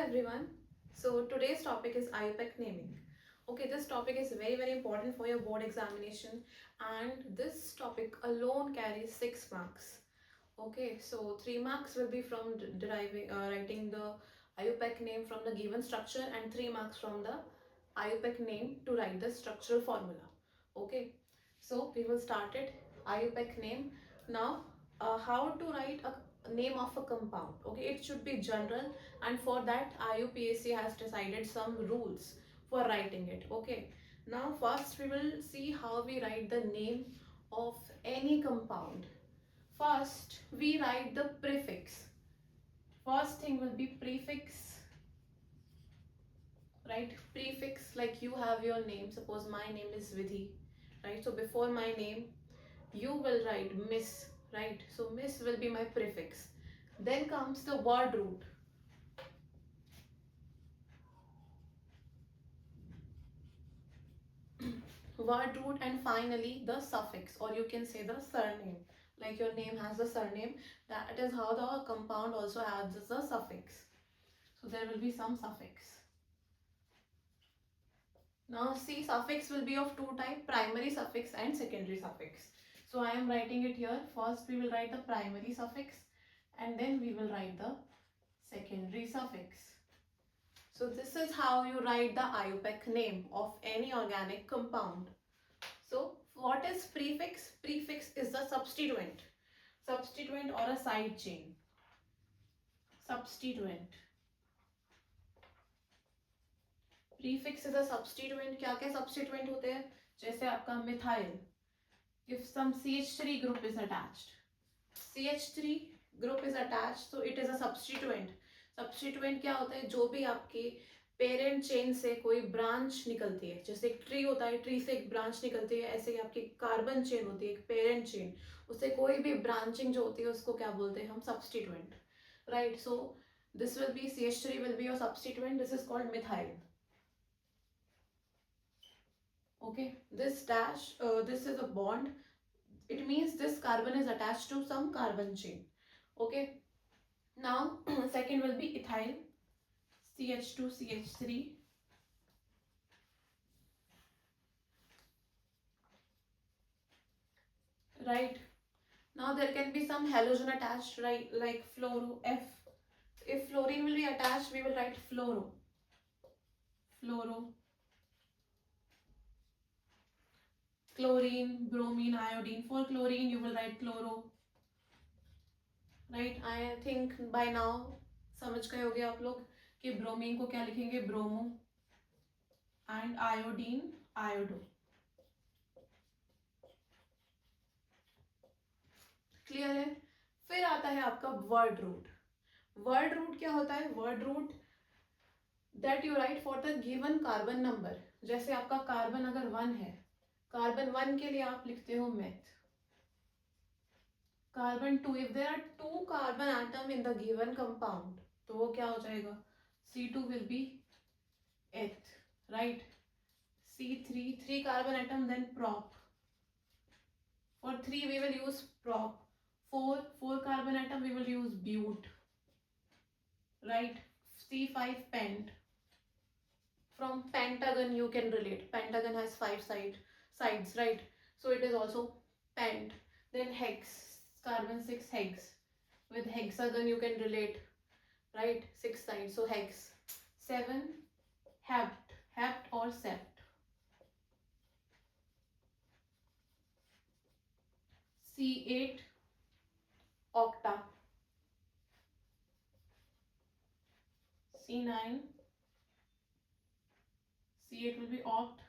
everyone. So today's topic is IUPAC naming. Okay, this topic is very important for your board examination, and this topic alone carries 6 marks. Okay, so 3 marks will be from deriving writing the IUPAC name from the given structure, and 3 marks from the IUPAC name to write the structural formula. Okay, so we will start it. IUPAC name. Now, how to write a name of a compound? Okay, it should be general, and for that IUPAC has decided some rules for writing it. Okay, now first we will see how we write the name of any compound. First, we write the prefix. First thing will be prefix, right? Prefix, like you have your name. Suppose my name is Vidhi, right? So before my name, you will write Miss, right? So Miss will be my prefix. Then comes the word root. Word root, and finally the suffix, or you can say the surname. Like your name has the surname, that is how the compound also adds the suffix. So there will be some suffix. Now see, suffix will be of two types, primary suffix and secondary suffix. So I am writing it here. First we will write the primary suffix and then we will write the secondary suffix. So this is how you write the IUPAC name of any organic compound. So what is prefix? Prefix is the substituent. Substituent or a side chain. Substituent. Prefix is a substituent. क्या क्या substituent होते हैं? जैसे आपका methyl, if some CH3 group is attached, CH3 group is attached, so it is a substituent. Substituent क्या होता है? जो भी आपके पेरेंट चेन से कोई ब्रांच निकलती है, जैसे एक ट्री होता है, ट्री से एक ब्रांच निकलती है, ऐसे ही आपकी कार्बन चेन होती है, एक पेरेंट चेन, उससे कोई भी ब्रांचिंग जो होती है उसको क्या बोलते हैं हम? Substituent, right? So this will be CH3 will be your substituent. This is called methyl. Okay, this dash, this is a bond. It means this carbon is attached to some carbon chain. Okay, now second will be ethyl, CH2 CH3. Right, now there can be some halogen attached, right? Like fluoro, F. If fluorine will be attached, we will write fluoro. Fluoro. Chlorine, bromine, iodine. For chlorine you will write chloro, right? I think by now समझ गए होंगे आप लोग कि bromine को क्या लिखेंगे? Bromo. And iodine iodo. Clear है? फिर आता है आपका वर्ड रूट. वर्ड रूट क्या होता है? Word root that you write for the given carbon number. जैसे आपका कार्बन अगर 1 है, कार्बन 1 के लिए आप लिखते हो meth. Carbon 2, if there are 2 carbon atom in the given compound, तो वो क्या हो जाएगा? C2 will be eth, right? C3, 3 carbon atom, then prop. For 3 we will use prop. 4 carbon atom we will use but, right? C5 pent. From pentagon you can relate. Pentagon has 5 sides, right? So it is also pent. Then hex, carbon 6 hex. With hexagon you can relate, right? 6 sides, so hex. 7 hept or sept. C8 octa. C9, C8 will be oct.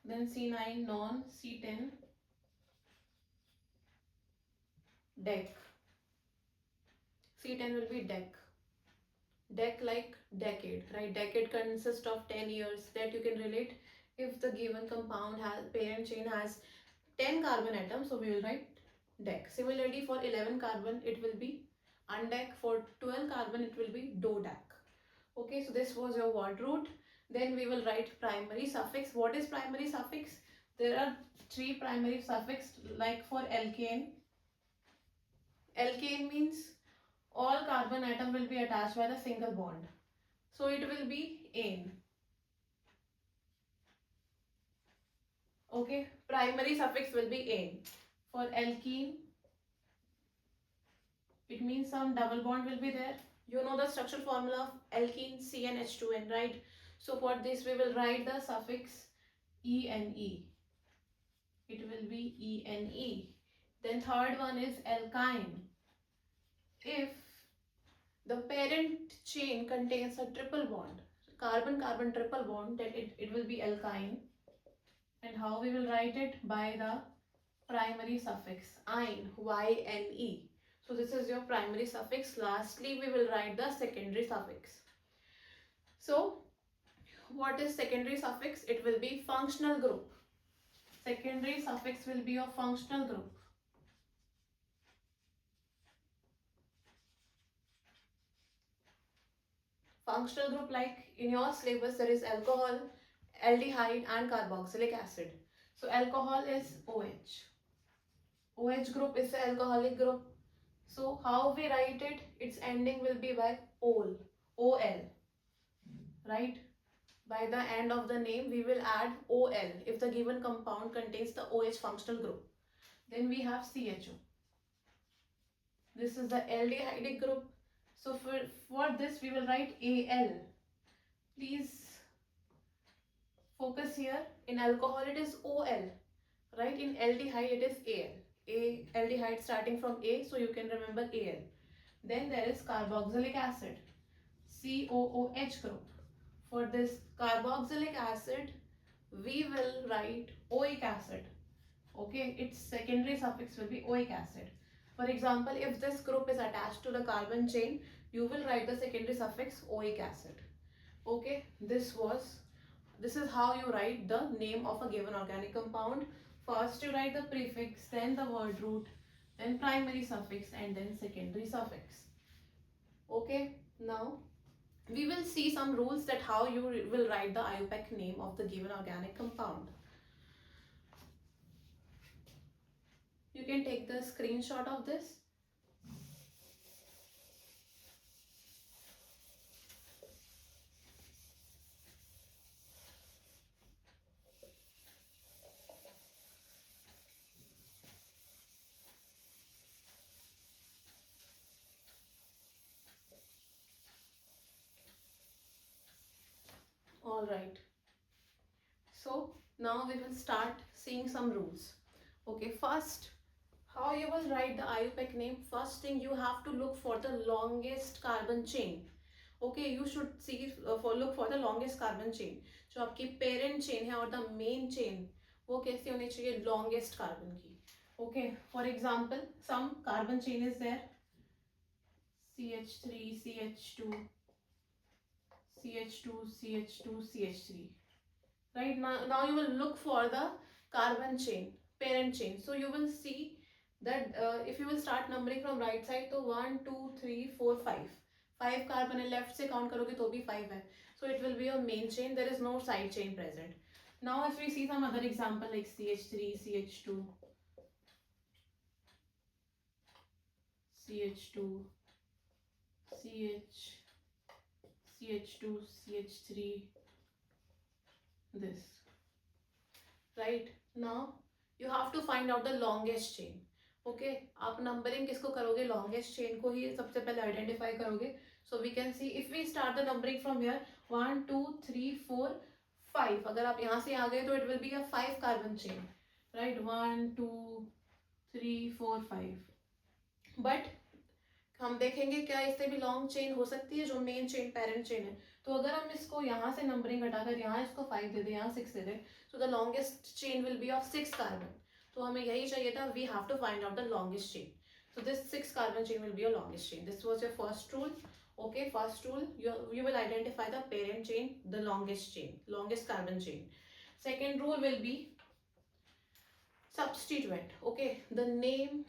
Then C9 non. C10 dec. C10 will be dec. Dec like decade, right? Decade consists of 10 years. That you can relate. If the given compound has parent chain has 10 carbon atoms, so we will write dec. Similarly, for 11 carbon it will be undec. For 12 carbon it will be dodec. Okay, so this was your word root. Then we will write primary suffix. What is primary suffix? There are 3 primary suffix, like for alkane. Alkane means all carbon atom will be attached by the single bond. So it will be ane. Okay, primary suffix will be ane. For alkene, it means some double bond will be there. You know the structural formula of alkene CnH2n, right? So for this we will write the suffix ene. It will be ene. Then third one is alkyne. If the parent chain contains a triple bond, carbon-carbon triple bond, then it will be alkyne. And how we will write it? By the primary suffix yne, Y-N-E. So this is your primary suffix. Lastly, we will write the secondary suffix. So what is secondary suffix? It will be functional group. Secondary suffix will be your functional group. Functional group, like in your syllabus there is alcohol, aldehyde and carboxylic acid. So alcohol is OH. OH group is the alcoholic group. So how we write it? Its ending will be by OL. OL. Right? By the end of the name we will add OL if the given compound contains the OH functional group. Then we have CHO. This is the aldehydic group. So for this we will write AL. Please focus here. In alcohol it is OL, right? In aldehyde it is AL. Aldehyde starting from A, so you can remember AL. Then there is carboxylic acid, COOH group. For this carboxylic acid we will write oic acid. Okay, its secondary suffix will be oic acid. For example, if this group is attached to the carbon chain, you will write the secondary suffix oic acid. Okay, this is how you write the name of a given organic compound. First you write the prefix, then the word root, then primary suffix, and then secondary suffix. Okay, now we will see some rules that how you will write the IUPAC name of the given organic compound. You can take the screenshot of this. All right. So now we will start seeing some rules. Okay, first, how you will write the IUPAC name? First thing, you have to look for the longest carbon chain. Okay, you should see look for the longest carbon chain. जो आपकी parent chain है और the main chain, वो कैसी होनी चाहिए? Longest carbon की. Okay, for example, some carbon chain is there. CH3, CH2, CH2, CH2, CH3. Right, now you will look for the carbon chain, parent chain. So you will see that if you will start numbering from right side, तो 1 2 3 4 5 carbon है, left से count करोगे तो भी 5 है. So it will be your main chain. There is no side chain present. Now if we see some other example like CH3, CH2, CH2, CH, CH2, CH3, this. Right, now you have to find out the longest chain. Okay, आप numbering किसको करोगे? Longest chain को ही सबसे पहले identify करोगे. So we can see if we start the numbering from here 1 2 3 4 5. अगर आप यहाँ से आ गए तो it will be a 5 carbon chain. Right, 1 2 3 4 5. But हम देखेंगे क्या इससे भी लॉन्ग चेन हो सकती है जो मेन चेन पेरेंट चेन है. तो अगर हम इसको यहाँ से नंबरिंग हटाकर यहाँ इसको 5 दे दें, यहाँ 6 दे दें, so the longest chain will be of 6 carbon. तो हमें यही चाहिए था. We have to find out the longest chain. So this 6 carbon chain will be your longest chain. This was your first rule. Okay, first rule, you will identify the parent chain, the longest chain, longest carbon chain. Second rule will be substituent. Okay, the name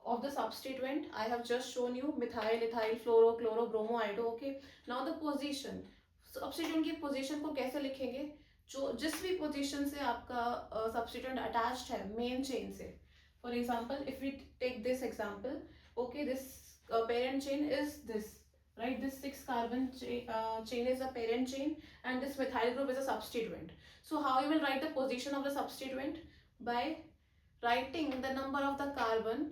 of the substituent I have just shown you: methyl, ethyl, fluoro, chloro, bromo, iodo. Okay, now the position. Substituent की position को कैसे लिखेंगे? जो जिस भी position से आपका substituent attached है main chain से. For example, if we take this example, okay, this parent chain is this, right? This 6 carbon chain is a parent chain, and this methyl group is a substituent. So how you will write the position of the substituent? By writing the number of the carbon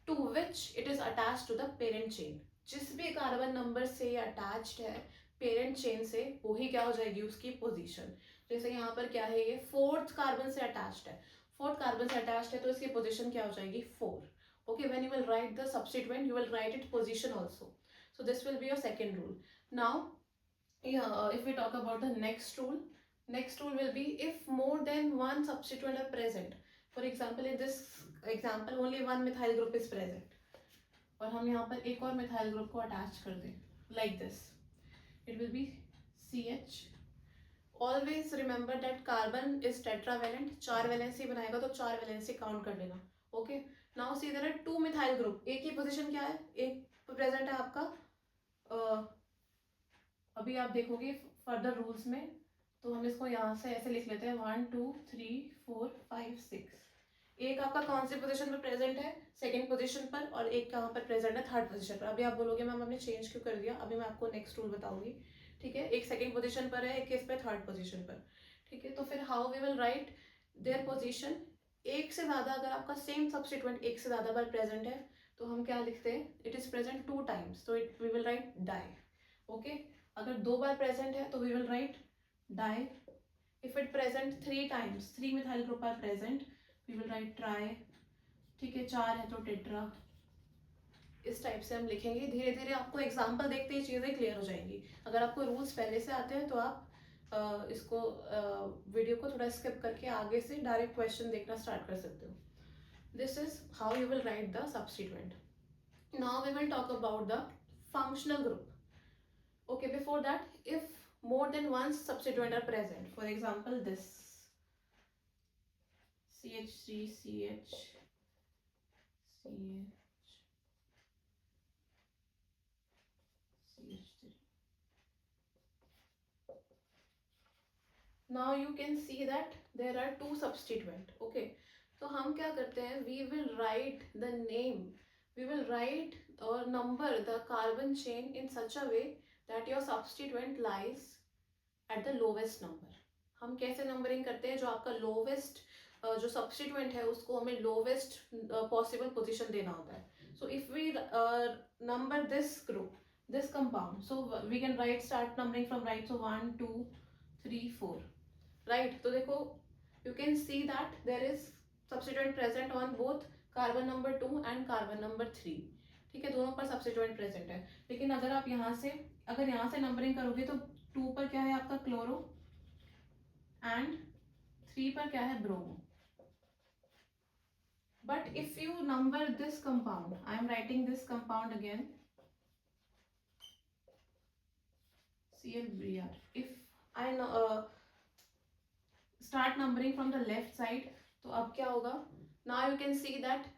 to which it is attached to the parent chain. जिस भी carbon number से attached है parent chain से, वही क्या हो जाएगी उसकी पोजीशन. जैसे यहाँ पर क्या है, ये फोर्थ कार्बन से अटैच्ड है, फोर्थ कार्बन से अटैच्ड है तो इसकी पोजीशन क्या हो जाएगी 4. Okay, when you will write the substituent, you will write its position also. So this will be your second rule. Now, if we talk about the next rule will be if more than one substituent are present. For example, in this example, only one methyl group is present. और हम यहाँ पर एक और methyl group को attach कर दें, like this. It will be CH. Always remember that carbon is tetravalent. 4 valency बनाएगा तो 4 वैलेंसी काउंट कर लेना. Okay. Now see there are 2 methyl group. एक की पोजीशन क्या है, एक प्रेजेंट है आपका, अभी आप देखोगे फर्दर रूल्स में, तो हम इसको यहाँ से ऐसे लिख लेते हैं 1 2 3 4 5 6. एक आपका कौन सी पोजीशन पर प्रेजेंट है, सेकंड पोजीशन पर, और एक कहाँ पर प्रेजेंट है, थर्ड पोजीशन पर. अभी आप बोलोगे मैम हमने चेंज क्यों कर दिया, अभी मैं आपको नेक्स्ट रूल बताऊंगी. ठीक है, एक सेकंड पोजीशन पर है, एक इस पे थर्ड पोजीशन पर. ठीक है, तो फिर how we will write their position. एक से ज्यादा, अगर आपका सेम सब्स्टिट्यूएंट एक से ज्यादा बार प्रेजेंट है तो हम क्या लिखते हैं, इट इज प्रेजेंट 2 टाइम्स, तो it we will write di. Okay, अगर 2 बार प्रेजेंट है तो we will write di. If it present 3 times, 3 methyl group are present, we will write tri. ठीक है, 4 है तो टेट्रा. इस टाइप से हम लिखेंगे. धीरे धीरे आपको एग्जाम्पल देखते ही चीज़ें क्लियर हो जाएंगी. अगर आपको रूल्स पहले से आते हैं तो आप इसको वीडियो को थोड़ा स्किप करके आगे से डायरेक्ट क्वेश्चन देखना स्टार्ट कर सकते हो. This is how you will write the substituent. Now we will talk about the functional group. Okay, before that, if more than one substituent are present, for example this CH3 CH CH CH3. Now you can see that there are 2 substituent. Okay, तो हम क्या करते हैं, we will write the name, we will write or number the carbon chain in such a way that your substituent lies at the lowest number. हम कैसे numbering करते हैं, जो आपका लोवेस्ट जो सब्स्टिट्यूएंट है उसको हमें लोवेस्ट पॉसिबल पोजीशन देना होता है. So if we number this group, this compound, so we can write start numbering from right. So 1 2 3 4, right. तो देखो, you can see that there is substituent present on both carbon number 2 and carbon number 3. ठीक है, दोनों पर substituent present है. लेकिन अगर आप यहाँ से नंबरिंग करोगे तो 2 पर क्या है आपका क्लोरो एंड 3 पर क्या है bromo. But if you number this compound, I am writing this compound again ClBr. If I start numbering from the left side, तो अब क्या होगा, now you can see that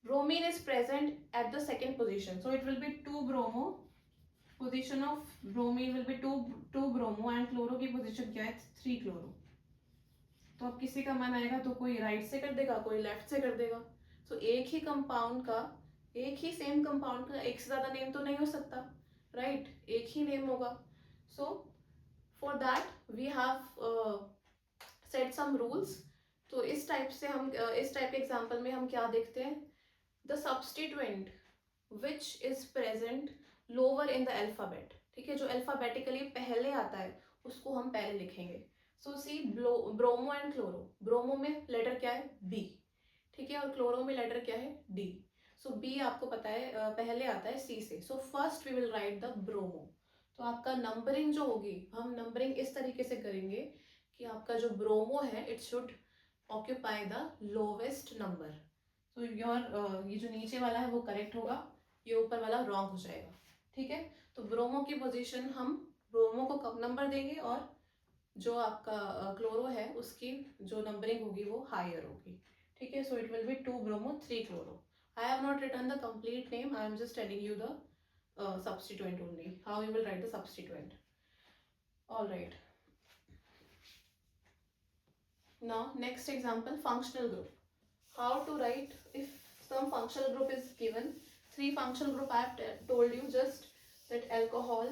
bromine is present at the second position, so it will be 2 bromo. Position of bromine will be 2 bromo and chloro की position क्या है 3 chloro. तो अब किसी का मन आएगा तो कोई राइट से कर देगा, कोई लेफ्ट से कर देगा. तो एक ही कंपाउंड का, एक ही सेम कंपाउंड का एक से ज्यादा नेम तो नहीं हो सकता, राइट. एक ही नेम होगा. So for that we have set some rules. तो इस टाइप से हम इस टाइप के एग्जाम्पल में हम क्या देखते हैं, the substituent which is present lower in the alphabet. ठीक है, जो अल्फाबेटिकली पहले आता है उसको हम पहले लिखेंगे. सो सी ब्रोमो एंड क्लोरो. ब्रोमो में लेटर क्या है बी, ठीक है, और क्लोरो में लेटर क्या है डी. सो बी आपको पता है पहले आता है सी से. So first we will write the bromo. तो आपका नंबरिंग जो होगी, हम नंबरिंग इस तरीके से करेंगे कि आपका जो ब्रोमो है it should occupy the lowest number. तो योर ये जो नीचे वाला है वो करेक्ट होगा, ये ऊपर वाला रॉन्ग हो जाएगा. ठीक है, तो ब्रोमो की पोजीशन, हम ब्रोमो को कम नंबर देंगे और जो आपका क्लोरो है उसकी जो नंबरिंग होगी वो हायर होगी. ठीक है, so it will be 2 bromo 3 chloro. I have not written the complete name, I am just telling you the substituent only, how you will write the substituent. All right, now next example, functional group. How to write, if some functional group is given three functional group I have told you just, that alcohol,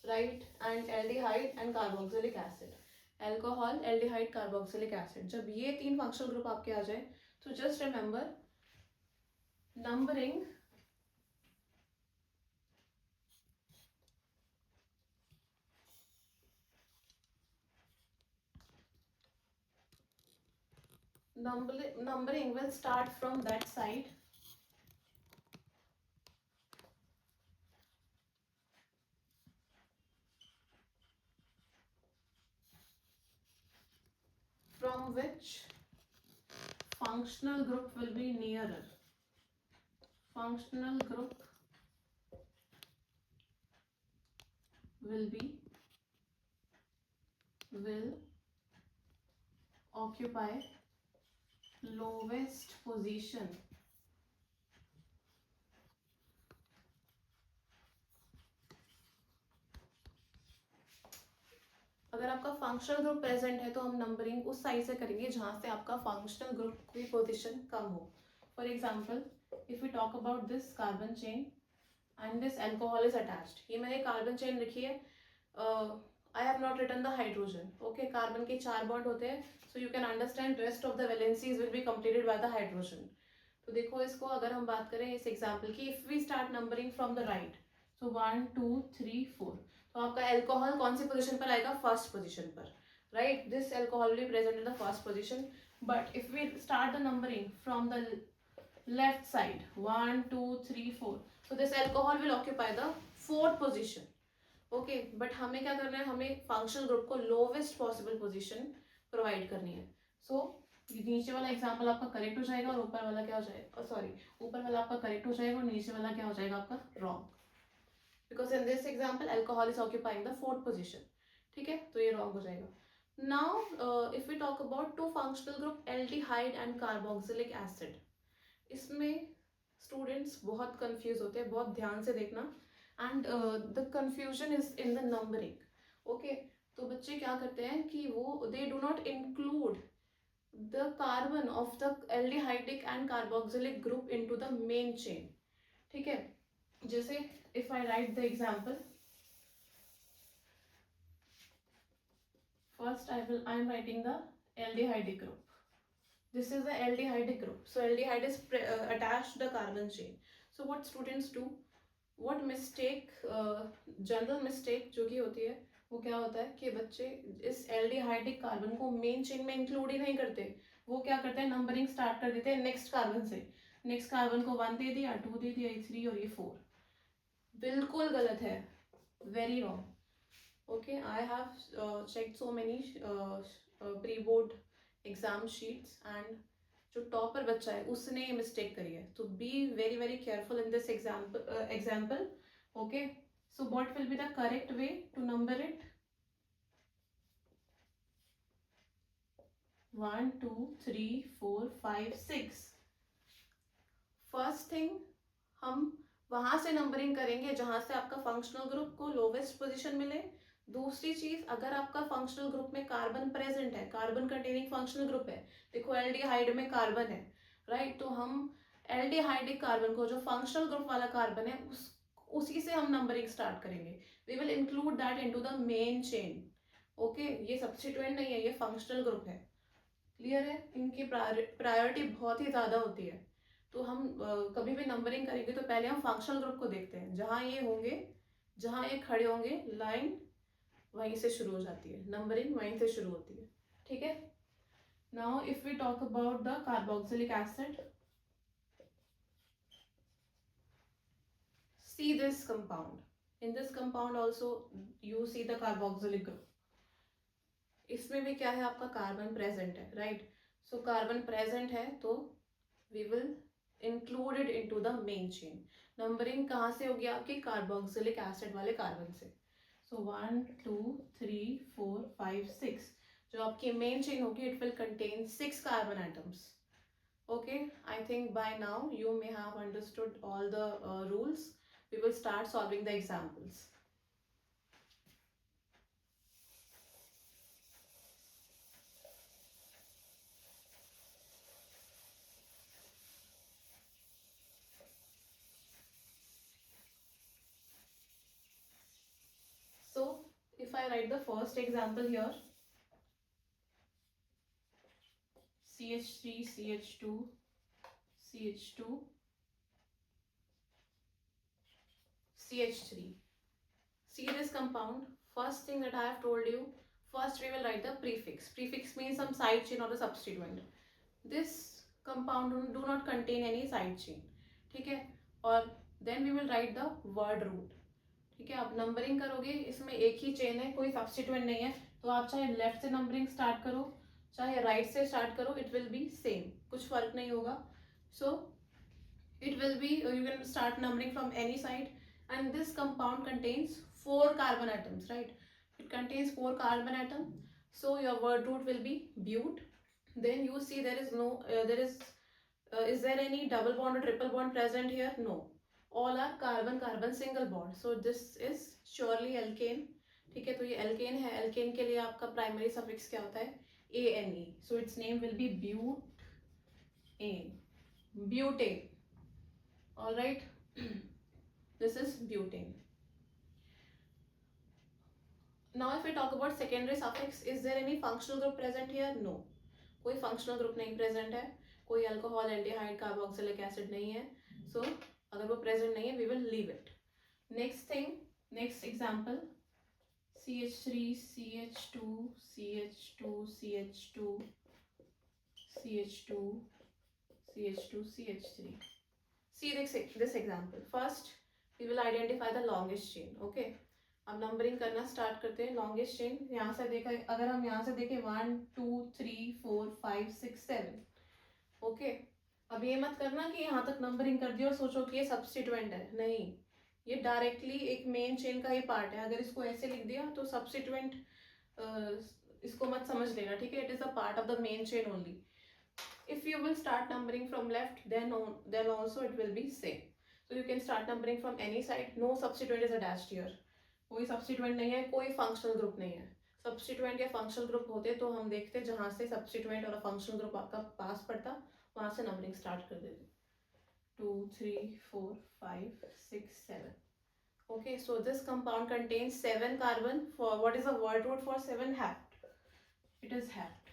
right, and aldehyde and carboxylic acid. Alcohol, aldehyde, carboxylic acid. जब ये तीन functional group आपके आ जाए तो just remember numbering numbering will start from that side from which functional group will be nearer. Functional group will occupy lowest position. अगर आपका functional group present है तो हम नंबरिंग उस साइड से करेंगे जहां से आपका फंक्शनल ग्रुप की पोजीशन कम हो. For example, if we talk about this carbon chain and this alcohol is attached. ये मैंने कार्बन चेन लिखी है. I have not written the hydrogen. Okay, carbon के 4 बॉन्ड होते हैं, so you can understand rest of the valencies will be completed by the hydrogen. तो देखो इसको, अगर हम बात करें इस एग्जाम्पल की, if we start numbering from the right, so 1 2 3 4, तो आपका एल्कोहल कौन सी पोजीशन पर आएगा? फर्स्ट पोजीशन पर, right. This alcohol will be present in the first position. But if we start the numbering from the left side, 1 2 3 4, so this alcohol will occupy the fourth position. Okay, but हमें क्या करना है? हमें functional group को lowest possible position provide करनी है. सो नीचे वाला एग्जाम्पल आपका करेक्ट हो जाएगा और ऊपर वाला क्या हो जाएगा? सॉरी, ऊपर वाला आपका करेक्ट हो जाएगा और नीचे वाला क्या हो जाएगा? आपका wrong. Because in this example alcohol is occupying the fourth position. ठीक है, तो ये रॉन्ग हो जाएगा. Now if we talk about two functional group aldehyde and carboxylic acid, इसमें स्टूडेंट्स बहुत कंफ्यूज होते हैं. बहुत ध्यान से देखना. And the confusion is in the numbering. Okay, तो बच्चे क्या करते हैं कि वो they do not include the carbon of the aldehydic and carboxylic group into the main chain. ठीक है, जैसे if I write the example, first I am writing the aldehydic group. This is the aldehydic group. So aldehyde is attached to the carbon chain. So what students do, what mistake, general mistake जो की होती है वो क्या होता है कि बच्चे इस एल्डिहाइडिक कार्बन को मेन चेन में इंक्लूड ही नहीं करते. वो क्या करते हैं? नंबरिंग स्टार्ट कर देते हैं नेक्स्ट कार्बन से. नेक्स्ट कार्बन को 1 दे दिया, 2 दे दिया, 3 और ये 4. बिल्कुल गलत है. Very wrong. Okay, I have checked so many pre board exam sheets and जो टॉपर बच्चा है उसने ये मिस्टेक करी है. तो be very very careful in this example. Okay, so what will be the correct way to number it? 1 2 3 4 5 6. First thing, हम वहां से नंबरिंग करेंगे जहां से आपका फंक्शनल ग्रुप को लोवेस्ट पोजीशन मिले. दूसरी चीज, अगर आपका फंक्शनल ग्रुप में कार्बन प्रेजेंट है, कार्बन कंटेनिंग फंक्शनल ग्रुप है, देखो एल्डिहाइड में कार्बन है, राइट, तो हम एल्डिहाइडिक कार्बन को, जो फंक्शनल ग्रुप वाला कार्बन है, उसी से हम नंबरिंग स्टार्ट करेंगे. We will include that into the main chain. Okay, ये सब्स्टिट्यूएंट नहीं है, ये फंक्शनल ग्रुप है. क्लियर है? इनकी प्रायोरिटी बहुत ही ज्यादा होती है. तो हम कभी भी नंबरिंग करेंगे तो पहले हम फंक्शनल ग्रुप को देखते हैं. जहां ये होंगे, जहां ये खड़े होंगे, लाइन वहीं से शुरू हो जाती है, नंबरिंग वहीं से शुरू होती है. ठीक है. Now if we talk about the carboxylic acid, see this compound. In this compound also you see the carboxylic group. इसमें भी क्या है? आपका कार्बन प्रेजेंट है, राइट. सो कार्बन प्रेजेंट है तो we will included into the main chain. Numbering कहाँ से होगी? आपकी कार्बोक्सिलिक एसिड वाले कार्बन से. सो 1 2 3 4 5 6, जो आपकी मेन चेन होगी, it will contain 6 carbon atoms. Okay, I think by now you may have understood all the rules. We will start solving the examples. I write the first example here, CH3, CH2, CH2, CH3. See this compound. First thing that I have told you, first we will write the prefix. Prefix means some side chain or the substituent. This compound do not contain any side chain. ठीक है, और then we will write the word root. ठीक है, आप numbering करोगे, इसमें एक ही chain है, कोई सब्सटीट्यूएंट नहीं है, तो आप चाहे लेफ्ट से नंबरिंग स्टार्ट करो चाहे राइट से स्टार्ट करो, इट विल बी सेम, कुछ फर्क नहीं होगा. सो it will B, you can start numbering from any side. And this compound contains 4 carbon atoms, right? It contains 4 carbon atom. So your word root will be but. Then you see there is no is there any double bond or triple bond present here? No, all are carbon carbon single bond. So this is surely alkane. ठीक है, तो ये alkane है. alkane के लिए आपका primary suffix क्या होता है? ane. So its name will be butane. Butane. All right. This is butane. Now if we talk about secondary suffix, is there any functional group present here? No, कोई functional group नहीं present है, कोई alcohol, aldehyde, carboxylic acid नहीं है. So अगर वो present नहीं है, we will leave it. Next thing, next example, CH3, CH2, CH2, CH2, CH2, CH2, CH3. See this example. First we will identify the longest chain. Okay, अब numbering करना start करते हैं. लॉन्गेस्ट चेन यहाँ से देखा, अगर हम यहाँ से देखें 1 2 3 4 5 6 7. ओके, अब ये मत करना कि यहाँ तक नंबरिंग कर दिया और सोचो कि ये सब्सटीट्यूएंट है. नहीं, ये डायरेक्टली एक मेन चेन का ही पार्ट है. अगर इसको ऐसे लिख दिया तो सब्सटीट्यूएंट इसको मत समझ लेना. ठीक है, it is a part of the main chain only. If you will start numbering from left, then also it will be same. So you can start numbering from any side. No substituent is attached here. कोई substituent नहीं है, कोई functional group नहीं है. Substituent या functional group होते तो हम देखते जहां से सब्सटीट्यूएंट और फंक्शनल ग्रुप आपका पास पड़ता, वहां से नंबरिंग स्टार्ट कर देते. 2 3 4 5 6 7. Okay, so this compound contains 7 carbon. For what is the word root for 7? Hept. It is hept.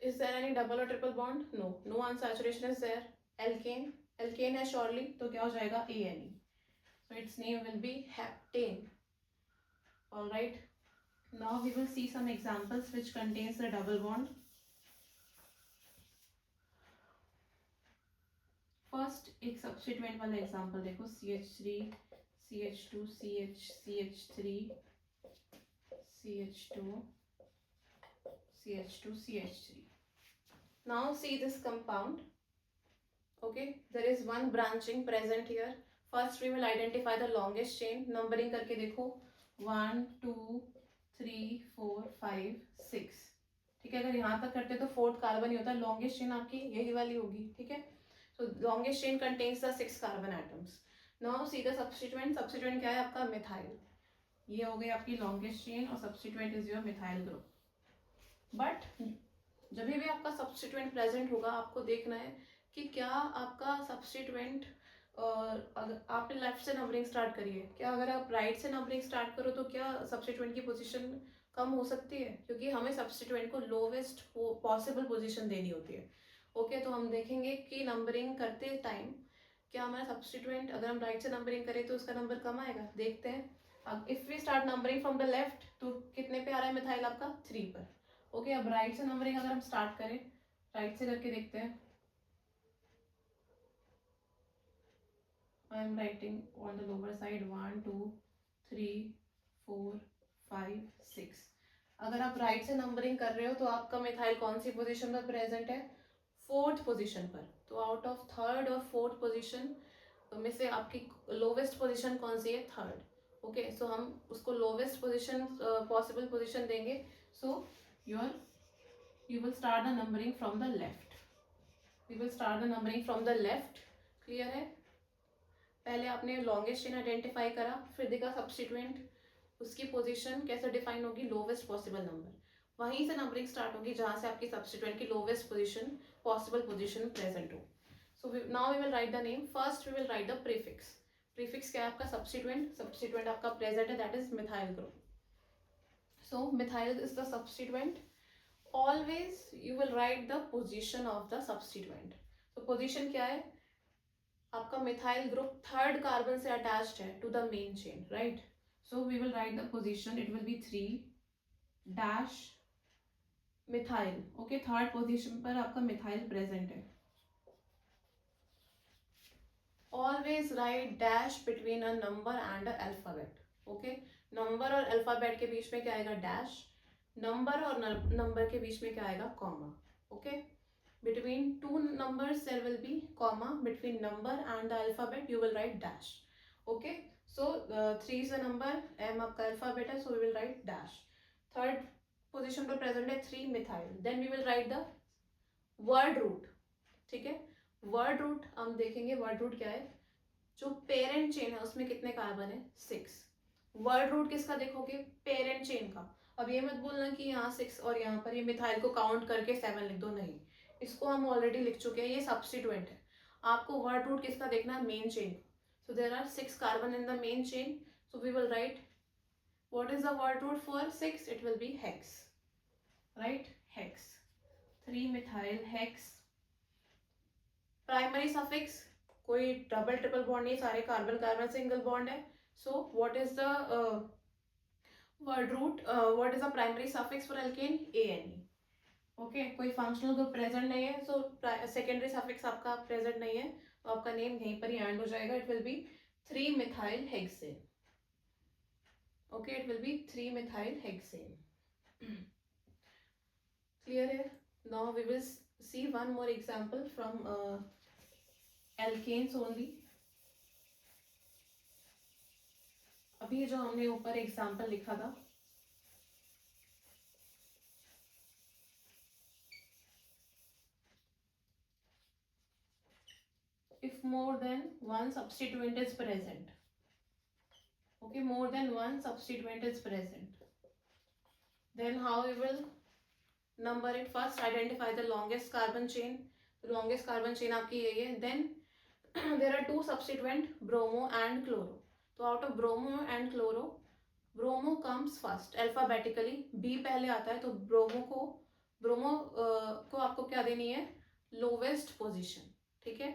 Is there any double और triple bond? No, no unsaturation is there. Alkane, alkane है surely, तो क्या हो जाएगा? ane. So its name will be heptane. All right. Now we will see some examples which contains the double bond. First एक substituent वाला example देखो, CH3, CH2, CH3, CH2, CH2, CH3. Now see this compound. Okay, there is one branching present here. First we will identify the longest chain. Numbering करके देखो, 1 2 3 4 5 6. ठीक है, अगर यहाँ तक करते तो 4th कार्बन ही होता है. लॉन्गेस्ट चेन आपकी यही वाली होगी. ठीक है, so longest chain contains the 6 carbon atoms. Now see the substituent. Substituent क्या है आपका? मिथाइल. ये हो गई आपकी लॉन्गेस्ट चेन और substituent is your methyl group. But जब भी आपका सब्स्टिट्यूएंट प्रेजेंट होगा, आपको देखना है कि क्या आपका सब्स्टिट्यूएंट, अगर आपने लेफ्ट से नंबरिंग स्टार्ट करी है, क्या अगर आप राइट से नंबरिंग स्टार्ट करो तो क्या सब्स्टिट्यूएंट की पोजीशन कम हो सकती है? क्योंकि हमें सब्स्टिट्यूएंट को लोवेस्ट पॉसिबल पोजीशन देनी होती है. ओके, तो हम देखेंगे कि नंबरिंग करते टाइम क्या हमारा सब्स्टिट्यूएंट, अगर हम राइट से नंबरिंग करें तो उसका नंबर कम आएगा. देखते हैं. अब if we start numbering from the left, तो कितने पे आ रहा है मिथाइल आपका? 3 पर. ओके, अब राइट से नंबरिंग अगर हम स्टार्ट करें, राइट से करके देखते हैं. I am writing on the lower side 1 2 3 4 5 6. अगर आप राइट से नंबरिंग कर रहे हो तो आपका मिथाइल कौन सी पोजीशन पर प्रेजेंट है? 4th पोजीशन पर. तो आउट ऑफ 3rd और 4th पोजीशन में से आपकी लोवेस्ट पोजीशन कौन सी है? 3rd. ओके, सो हम उसको लोवेस्ट पोजीशन पॉसिबल पोजीशन देंगे. सो you will start the numbering from the left. We will start the numbering from the left. Clear है? पहले आपने लॉन्गेस्ट चेन आइडेंटिफाई करा, फिर देखा सब्स्टिट्यूएंट, उसकी पोजीशन कैसे डिफाइन होगी? Lowest possible number. वहीं से नंबरिंग स्टार्ट होगी जहां से आपकी सब्स्टिट्यूएंट की lowest position possible position present हो. So now we will write the name. First we will write the prefix. Prefix क्या है आपका? सब्स्टिट्यूएंट, सब्स्टिट्यूएंट आपका प्रेजेंट है, that is methyl group. So methyl is the substituent. Always you will write the position of the substituent. तो position क्या है? आपका methyl group third carbon से अटैच्ड है to the main chain, right? So we will write the position, it will be 3 dash methyl. Okay, third position पर आपका methyl present है. Always right dash between a number and a alphabet. Okay, number और alphabet के बीच में क्या आएगा? Dash. Number और number के बीच में क्या आएगा? Comma. Okay, between two numbers there will be comma, between number and the alphabet you will write dash. Okay, so 3 is the number, m आपका alphabet है, so we will write dash. Third position पर present है 3 methyl, then we will write the word root. ठीक है, word root हम देखेंगे word root क्या है. जो parent chain है उसमें कितने कार्बन है? 6. word root किसका देखोगे? parent chain का. अब ये मत बोलना कि यहाँ 6 और यहाँ पर ये मिथाइल को काउंट करके 7 लिख दो, नहीं, इसको हम ऑलरेडी लिख चुके हैं, ये सब्स्टिट्यूएंट है. आपको वर्ड रूट किसका देखना है? Main chain. So there are 6 carbon in the main chain, so we will write what is the word root for 6? It will be hex, right? Hex, 3 methyl hex. Primary suffix, कोई double triple bond नहीं, सारे carbon carbon single bond है. So what is the word root, what is the primary suffix for alkane? ANE. Okay, कोई functional group present नहीं है, so secondary suffix आपका present नहीं है, तो आपका नेम यहीं पर ही एंड हो जाएगा. It will be 3 methyl hexane. Okay, it will be 3 methyl hexane. Clear है? Now we will see one more example from alkenes only. अभी जो हमने ऊपर एग्जांपल लिखा था, if more than one substituent is present. Okay, more than one substituent is present, then how we will number it? First identify the longest carbon chain. longest carbon chain आपकी यही है. then there are two substituent, bromo and chloro. तो out of bromo and chloro, bromo comes first alphabetically. b पहले आता है, तो bromo को आपको क्या देनी है? lowest position. ठीक है,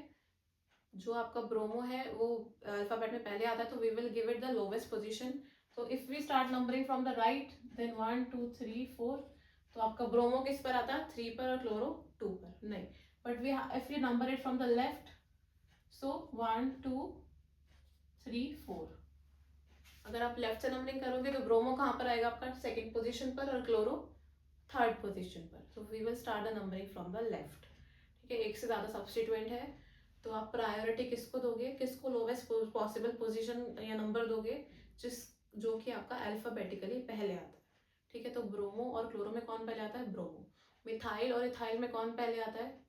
जो आपका ब्रोमो है वो अल्फाबेट में पहले आता है, तो we will give it the lowest position. तो if we start numbering from the right, then 1 2 3 4. तो आपका ब्रोमो किस पर आता है? 3 पर, और क्लोरो 2 पर. नहीं, but we if we number it from the left, so 1 2 3 4. अगर आप लेफ्ट से नंबरिंग करोगे तो ब्रोमो कहाँ पर आएगा? आपका सेकेंड पोजिशन पर, और क्लोरो थर्ड पोजिशन पर. So we will start the numbering from the left. ठीक है, एक से ज्यादा सब्स्टिट्यूएंट है, तो आप प्रायोरिटी किसको दोगे? किसको लोवेस्ट पॉसिबल पोजीशन या नंबर दोगे? जो कि आपका अल्फाबेटिकली पहले आता है. ठीक है, तो ब्रोमो और क्लोरो में कौन पहले आता है? ब्रोमो. मिथाइल और इथाइल में कौन पहले आता है?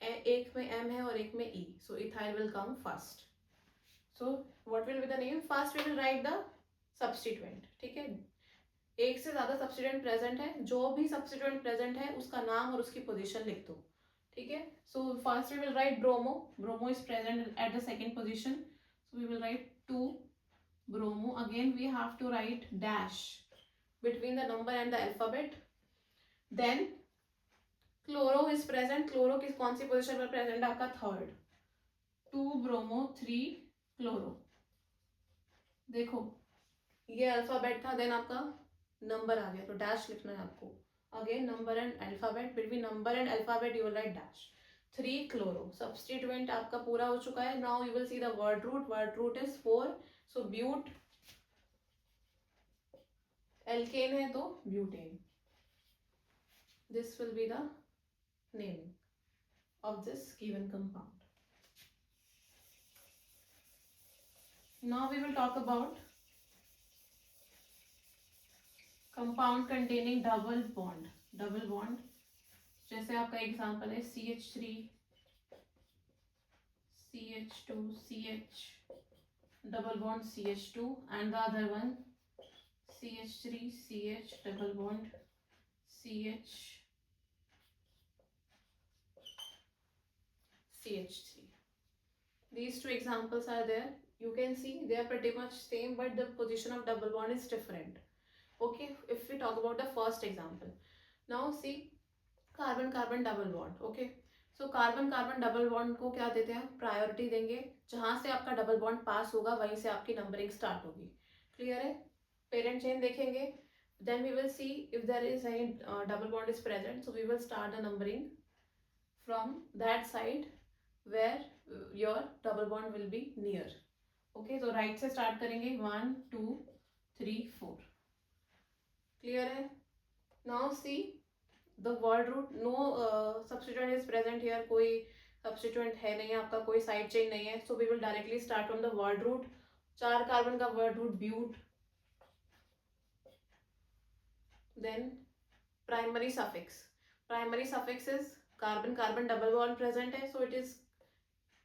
एक में M है और एक में E, so ethyl will come first. So what will be the name? First we will write the substituent. ठीक है, एक से ज्यादा सब्स्टिट्यूएंट प्रेजेंट है, जो भी सब्स्टिट्यूएंट प्रेजेंट है उसका नाम और उसकी पोजीशन लिख दो. ठीक है, so first we will write bromo. Bromo is present at the second position, so we will write 2 bromo. Again we have to write dash between the number and the alphabet. Then chloro is present. Chloro किस कौन सी position पर present है? आपका third. 2 bromo 3 chloro. देखो, ये alphabet था, then आपका number आ गया, तो डैश लिखना है आपको. Again, number and alphabet, between number and alphabet you will write dash. 3 chloro. Substituent आपका पूरा हो चुका है. Now you will see the word root. Word root is 4. So but. Alkane है तो butane. This will be the name of this given compound. Now we will talk about compound containing double bond. Double bond, जैसे आपका example है CH3 CH2 CH, double bond CH2, and the other one CH3 CH, double bond CH CH3. these two examples are there. You can see they are pretty much same, but the position of double bond is different. Okay, if we talk about the first example, now see carbon carbon double bond. Okay, so carbon carbon double bond को क्या देते हैं, priority देंगे. जहां से आपका double bond पास होगा वहीं से आपकी नंबरिंग स्टार्ट होगी. क्लियर है? पेरेंट चेन देखेंगे, then we will see if there is any double bond is present, so we will start the numbering from that side where your double bond will be near. Okay, तो right से start करेंगे, 1 2 3 4. Clear है? Now see the word root, no substituent is present here. कोई substituent है नहीं, आपका कोई side chain नहीं है. So we will directly start from the word root. 4 carbon का word root but. Then primary suffix. Primary suffix is carbon carbon double bond present है, so it is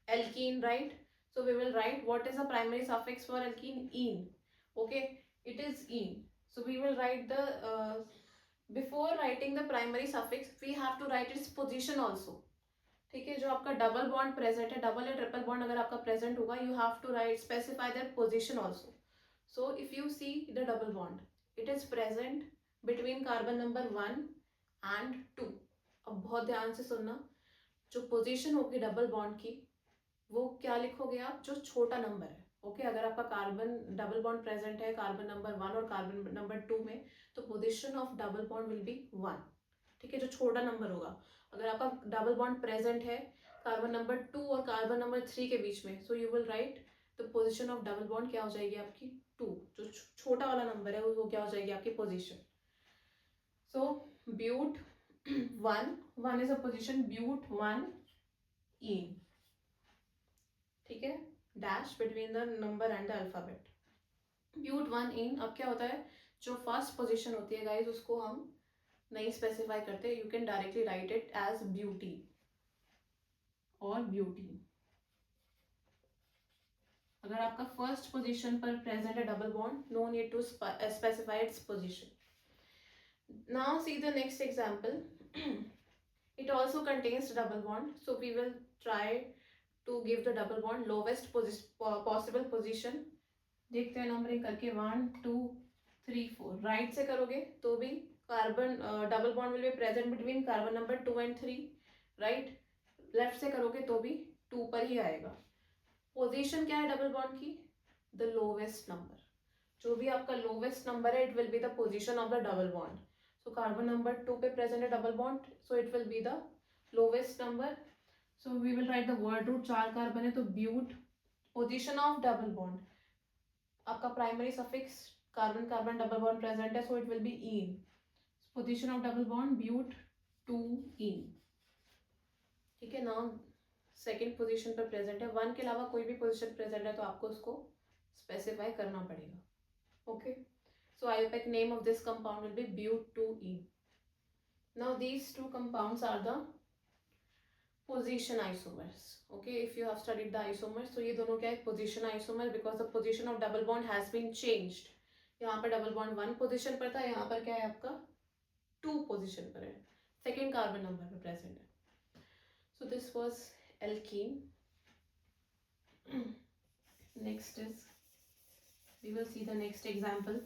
alkene, right? So we will write what is the primary suffix for alkene? -ene. Okay, it is -ene. So we will write the before writing the primary suffix we have to write its position also. ठीक है, जो आपका double bond present है, double या triple bond अगर आपका present होगा, you have to write specify that position also. So if you see the double bond, it is present between carbon number 1 and 2. अब बहुत ध्यान से सुनना, जो पोजीशन होगी डबल बॉन्ड की वो क्या लिखोगे आप, जो छोटा नंबर है. ओके, अगर आपका कार्बन डबल बॉन्ड प्रेजेंट है कार्बन नंबर 1 और कार्बन नंबर 2 में, तो position of double bond will be 1. ठीक है, जो छोटा नंबर होगा. अगर आपका डबल बॉन्ड प्रेजेंट है कार्बन नंबर 2 और कार्बन नंबर 3 के बीच में, सो you will write the position of double bond क्या हो जाएगी आपकी 2. जो छोटा वाला नंबर है वो क्या हो जाएगी आपकी position. So but 1 is a position, but 1 ene. ठीक है, dash between the number and the alphabet. But 1 ene. अब क्या होता है, जो फर्स्ट पोजीशन होती है गाइज उसको हम नहीं स्पेसिफाई करते. You can directly write it as butene और ब्यूटी. अगर आपका फर्स्ट पोजीशन पर प्रेजेंट है double bond, no need to specify its position. Now see the next example. It also contains double bond, so we will try to give the double bond lowest possible position. देखते हैं numbering करके, 1 2 3 4. Right से करोगे तो भी carbon double bond will be present between carbon number 2 and 3, right? Left से करोगे तो भी 2 पर ही आएगा. पोजीशन क्या है डबल बॉन्ड की, द लोवेस्ट नंबर. जो भी आपका लोवेस्ट नंबर है, it will be the position of the double bond. So carbon number 2 पे प्रेजेंट है double bond, so it will be the lowest number. So we will write the word root. 4 carbon है तो but. Position of double bond, आपका primary suffix carbon carbon double bond present है, so it will be in. Position of double bond but 2 ene. ठीक है, now second position पर present है. 1 के अलावा कोई भी पोजीशन प्रेजेंट है तो आपको उसको स्पेसिफाई करना पड़ेगा. Okay, so IUPAC name of this compound will be but 2 ene. Now these two compounds are the position isomers. Okay, if you have studied the isomers, तो ये दोनों क्या है, position isomer, because the position of double bond has been changed. यहाँ पर double bond 1 position पर था, यहाँ पर क्या है आपका 2 पोजीशन पर है, सेकेंड कार्बन नंबर पर प्रेजेंट है. So this was alkene. Next is, we will see the next example.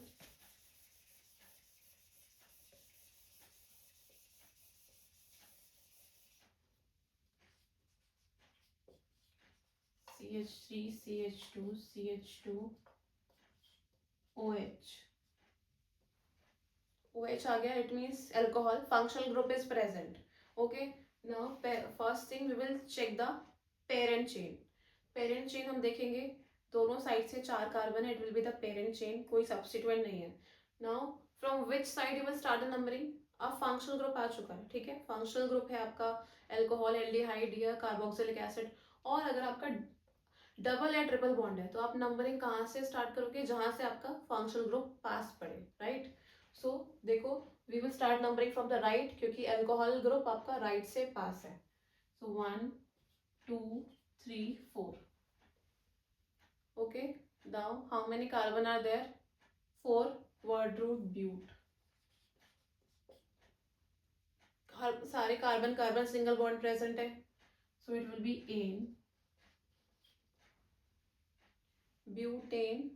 CH3 CH2 CH2 OH. OH आ गया, it means alcohol. Functional group is present. Okay, now first thing we will check the parent chain. Parent chain हम देखेंगे, दोनों side से 4 carbon है, it will be the parent chain, कोई substituent नहीं है. Now from which side you will start the numbering. अब functional group आ चुका है. ठीक है, फंक्शनल ग्रुप है आपका अल्कोहल, एल्डिहाइड या कार्बोक्सिलिक एसिड. और अगर आपका डबल या ट्रिपल बॉन्ड है तो आप नंबरिंग कहाँ से स्टार्ट करोगे, जहां से आपका फंक्शनल ग्रुप पास पड़े, राइट? सो देखो, we will start numbering from the right, क्योंकि अल्कोहल ग्रुप आपका राइट से पास है. सो 1 2 3 4. Okay, now how many carbon are there, 4. Word root but. सारे carbon carbon single bond present है, so it will be ane. butane.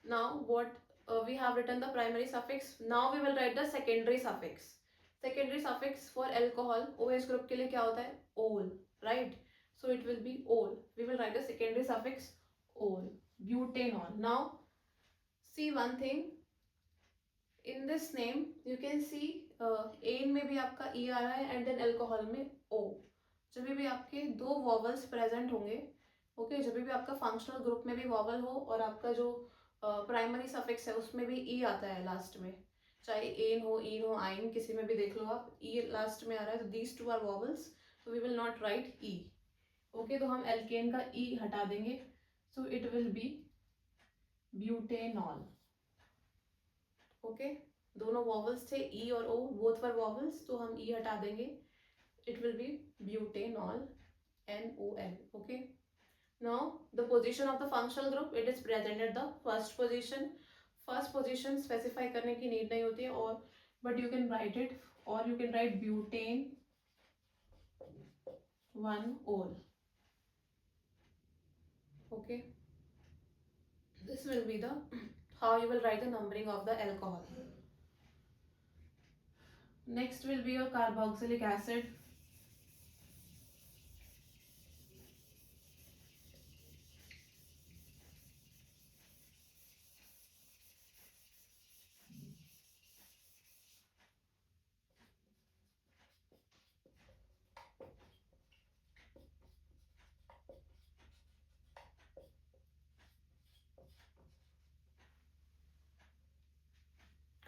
Now what we have written the primary suffix. Now we will write the secondary suffix. Secondary suffix for alcohol OH group के लिए क्या होता है? ol, right? So it will be ol. We will write the secondary suffix ol, butanol. Now see one thing. In this name you can see N में भी आपका ई आ रहा है एंड देन अल्कोहल में ओ. जब भी आपके दो वॉवल्स प्रेजेंट होंगे, ओके, जब भी आपका फंक्शनल ग्रुप में भी वॉवल हो और आपका जो प्राइमरी सफिक्स है उसमें भी ई आता है लास्ट में, चाहे एन हो, ईन हो, आइन, किसी में भी देख लो आप, ई लास्ट में आ रहा है, तो दीज टू आर वॉवल्स, तो we will not write E. Okay, तो हम एल्केन का ई हटा देंगे, so it will be butanol. Okay, दोनों वॉवल्स थे ई और ओ, बोथ वर वॉवल्स, तो हम ई हटा देंगे, it will be butanol, NOL. Okay, now the position of the functional group, it is present at the first position. First position specify करने की need नहीं होती है, और but you can write it, or you can write butane 1-ol. Okay, this will be the how you will write the numbering of the alcohol. Next will be your carboxylic acid.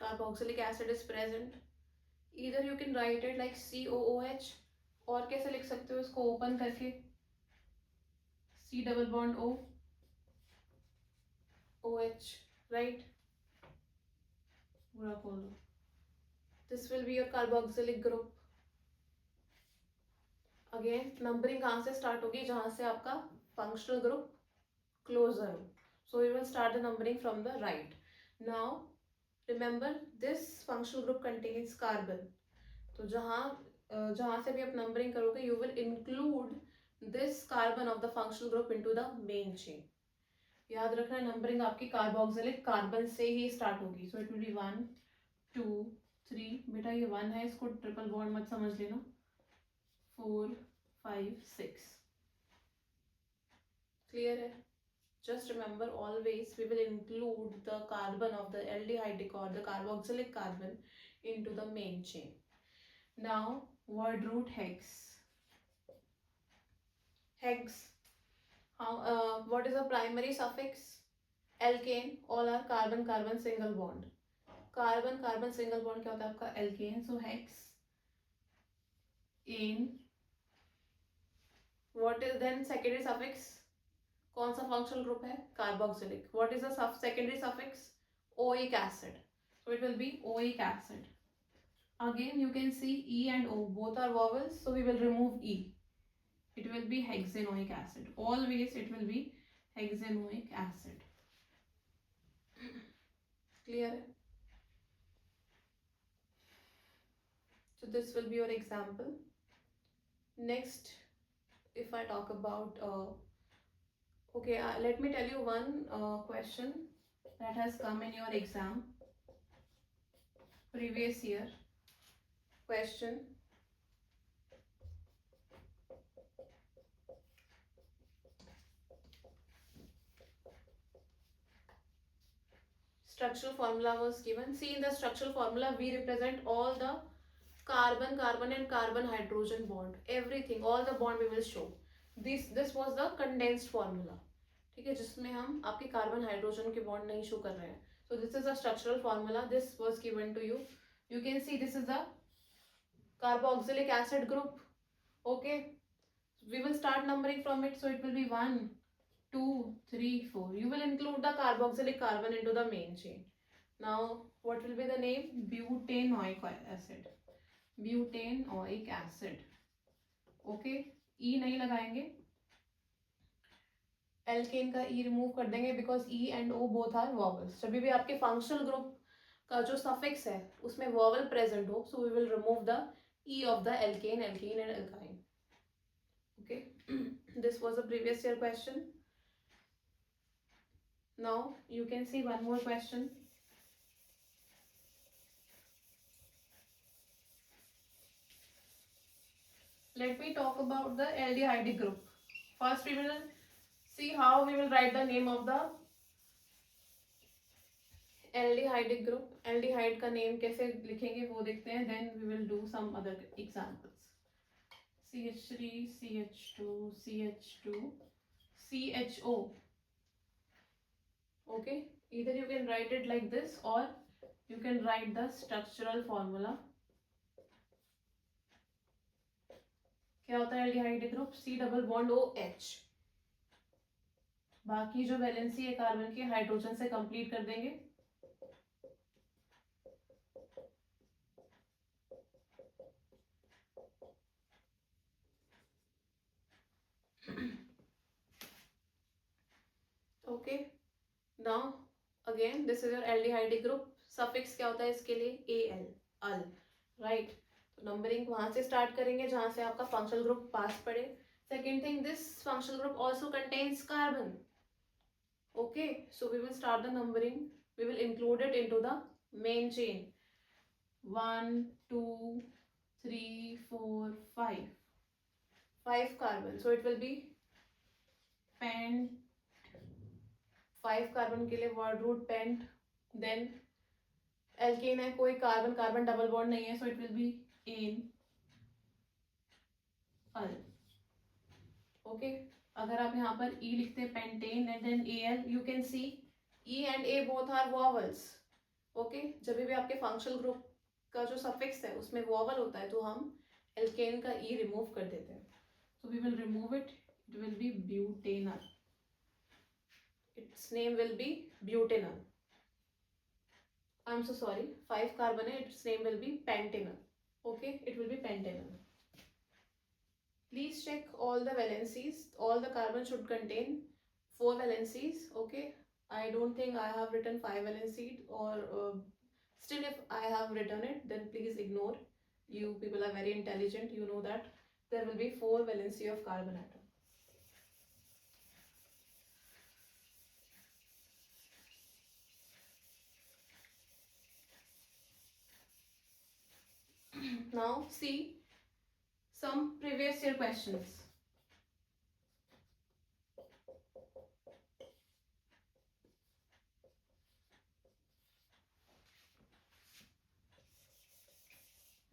Carboxylic acid is present. Either you can write it like COOH, और कैसे लिख सकते हो इसको open करके, C double bond O OH, right? पूरा खोल दो. This will be your carboxylic group. Again numbering कहाँ से स्टार्ट होगी? जहाँ से आपका फंक्शनल ग्रुप क्लोजर हो. So we will start the numbering from the right. Now remember this functional group contains carbon. तो जहाँ से भी आप नंबरिंग करोगे, you will include this carbon of the functional group into the main chain. याद रखना, numbering आपकी carboxylic carbon से ही स्टार्ट होगी. सो इट विल बी 1 2 3. बेटा ये 1 है, इसको ट्रिपल बॉन्ड मत समझ लेना. 4 5 6. क्लियर है? Just remember, always we will include the carbon of the aldehydic or the carboxylic carbon into the main chain. Now word root hex. Hex. What is the primary suffix? Alkane. All are carbon carbon single bond. Carbon carbon single bond क्या होता है आपका? Alkane. So hex, ane. What is then secondary suffix? कौन सा functional group है? Carboxylic. What is the secondary suffix? Oic acid. So it will be oic acid. Again you can see E and O both are vowels, so we will remove E. It will be hexanoic acid. Always it will be hexanoic acid. Clear? So this will be your example. Next, if I talk about okay, let me tell you one question that has come in your exam previous year. Question: structural formula was given. See, in the structural formula we represent all the carbon carbon and carbon hydrogen bond, everything, all the bond we will show. This was the condensed formula. ठीक है, जिसमें हम आपके carbon hydrogen के bond नहीं show कर रहे हैं. So this is a structural formula. This was given to you. You can see this is the carboxylic acid group. Okay, we will start numbering from it. So it will be 1 2 3 4. You will include the carboxylic carbon into the main chain. Now what will be the name? Butanoic acid. Butanoic acid. Okay, E नहीं लगाएंगे, alkene का ई remove कर देंगे, because E and O both are vowels. जब भी आपके functional group का जो सफिक्स है उसमें वॉवल प्रेजेंट हो, so we will remove the E of the alkane and alkyne. Okay, this was a previous year question. Now you can see one more question. Let me talk about the aldehyde group. First we will see how we will write the name of the aldehyde group. Aldehyde का name कैसे लिखेंगे वो देखते हैं. Then we will do some other examples. CH3, CH2, CH2, CHO. Okay, either you can write it like this or you can write the structural formula. क्या होता है aldehyde group? C double bond OH. बाकी जो valency है carbon की hydrogen से complete कर देंगे. Okay, now again this is your aldehyde group. Suffix क्या होता है इसके लिए? Al, अल, राइट. तो नंबरिंग वहां से स्टार्ट करेंगे जहां से आपका फंक्शनल ग्रुप पास पड़े. Second thing, this functional group also contains carbon. Okay, so we will start the numbering. We will include it into the main chain. 1, 2, 3, 4, 5. 5 carbon. So it will be pent. 5 carbon के लिए word root pent. Then alkane है, कोई carbon carbon double bond नहीं है, so it will be ane. al. Okay. अगर आप यहाँ पर E लिखते हैं pentane and then Al, you can see E and A both are vowels. Okay, जब भी आपके फंक्शनल ग्रुप का जो सफिक्स है उसमें वॉवल होता है तो हम एल्केन का ई रिमूव कर देते हैं. So we will remove it. It will be butanal. Its name will be butanal. I am so sorry, 5 carbon है, its name will be pentanal. Okay, it will be pentanal. Please check all the valencies. All the carbon should contain 4 valencies. Okay, I don't think I have written 5 valencies, or still if I have written it, then please ignore. You people are very intelligent. You know that there will be 4 valency of carbon atom. Now see some previous year questions.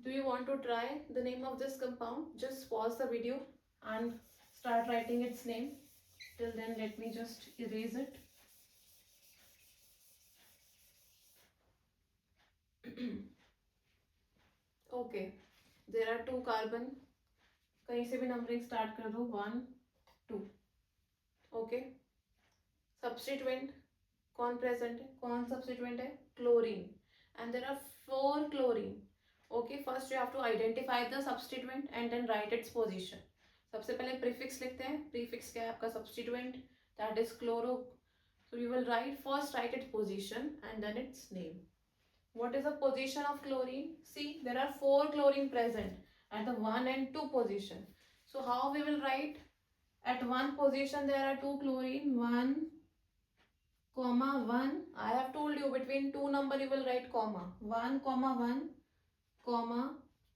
Do you want to try the name of this compound? Just pause the video and start writing its name. Till then, let me just erase it. Okay, there are 2 carbon. कहीं से भी numbering start कर दो. 1, 2. Okay, substituent कौन present है? कौन substituent है? Chlorine. And there are 4 chlorine. Okay, first you have to identify the substituent and then write its position. सबसे पहले प्रीफिक्स लिखते हैं. प्रीफिक्स क्या है आपका? Substituent, that is chloro. So you will write first, write its position and then its name. What is the position of chlorine? See, there are 4 chlorine present at the 1 and 2 position. So how we will write? At 1 position there are 2 chlorine. 1, comma 1. I have told you between 2 number you will write comma. 1, comma 1, comma